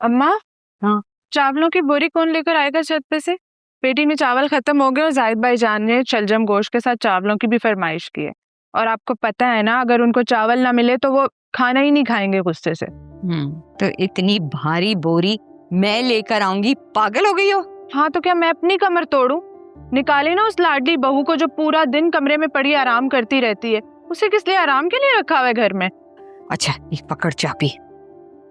अम्मा, हाँ। चावलों की बोरी कौन लेकर आएगा छत पे से? पेटी में चावल खत्म हो गए और जाहिद भाई जान ने शलजम गोश्त के साथ चावलों की भी फरमाइश की है। और आपको पता है ना, अगर उनको चावल ना मिले तो वो खाना ही नहीं खाएंगे गुस्से से। तो इतनी भारी बोरी मैं लेकर आऊंगी? पागल हो गई हो? हाँ तो क्या मैं अपनी कमर तोड़ूं? निकाली ना उस लाडली बहू को जो पूरा दिन कमरे में पड़ी आराम करती रहती है। उसे किस लिए आराम के लिए रखा हुआ है घर में? अच्छा, एक पकड़ चाबी,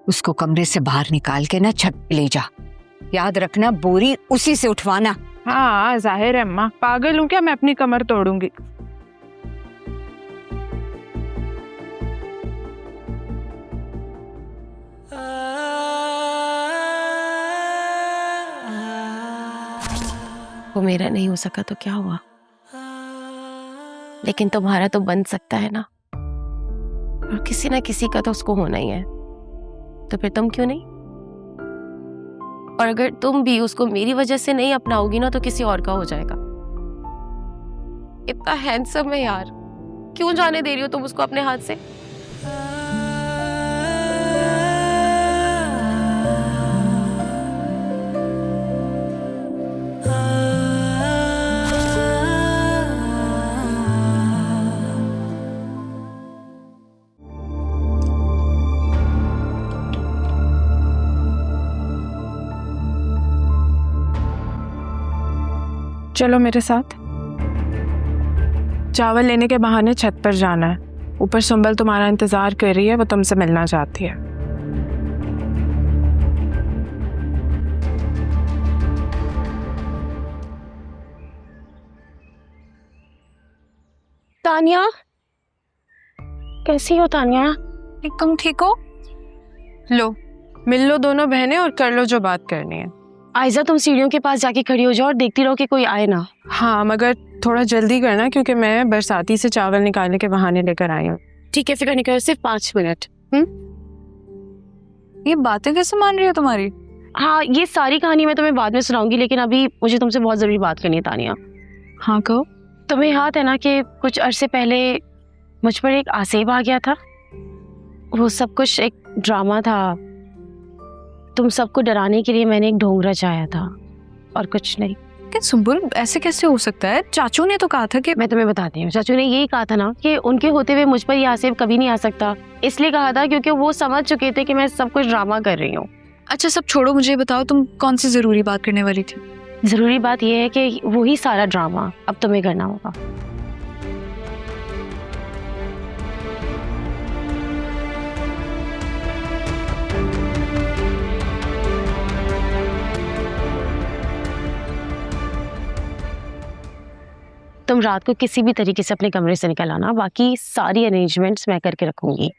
उसको कमरे से बाहर निकाल के ना छत पे ले जा। याद रखना, बोरी उसी से उठवाना। हाँ जाहिर है अम्मा, पागल हूँ क्या मैं अपनी कमर तोड़ूंगी? वो मेरा नहीं हो सका तो क्या हुआ, लेकिन तुम्हारा तो बन सकता है ना। और किसी ना किसी का तो उसको होना ही है, तो फिर तुम क्यों नहीं? और अगर तुम भी उसको मेरी वजह से नहीं अपनाओगी ना तो किसी और का हो जाएगा। इतना हैंडसम है यार, क्यों जाने दे रही हो तुम उसको अपने हाथ से? चलो मेरे साथ। चावल लेने के बहाने छत पर जाना है। ऊपर सुंबल तुम्हारा इंतजार कर रही है, वो तुमसे मिलना चाहती है। तानिया, कैसी हो तानिया? तुम ठीक हो? लो मिल लो दोनों बहनें और कर लो जो बात करनी है। आयजा, तुम सीढ़ियों के पास जाके खड़ी हो जाओ और देखती रहो कि कोई आए ना। हाँ मगर थोड़ा जल्दी करना, क्योंकि मैं बरसाती से चावल निकालने के बहाने लेकर आई हूँ। ठीक है, फिक्र नहीं करो, सिर्फ 5 मिनट। ये बातें कैसे मान रही हो तुम्हारी? हाँ, ये सारी कहानी मैं तुम्हें बाद में सुनाऊंगी, लेकिन अभी मुझे तुमसे बहुत जरूरी बात करनी है तानिया। हाँ कहो। तुम्हें याद है ना कि कुछ अरसे पहले मुझ पर एक आसेब आ गया था? वो सब कुछ एक ड्रामा था। तुम सबको डराने के लिए मैंने एक ढोंग रचाया था और कुछ नहीं। क्या सुंबुल, ऐसे कैसे हो सकता है? चाचू ने तो कहा था कि... मैं तुम्हें बताती हूँ, चाचू ने यही कहा था ना कि उनके होते हुए मुझ पर ये आसेब कभी नहीं आ सकता। इसलिए कहा था क्योंकि वो समझ चुके थे कि मैं सब कुछ ड्रामा कर रही हूँ। अच्छा सब छोड़ो, मुझे बताओ तुम कौन सी जरूरी बात करने वाली थी? जरूरी बात यह है कि वही सारा ड्रामा अब तुम्हें करना होगा। तुम रात को किसी भी तरीके से अपने कमरे से निकल आना, बाकी सारी अरेंजमेंट्स मैं करके रखूंगी।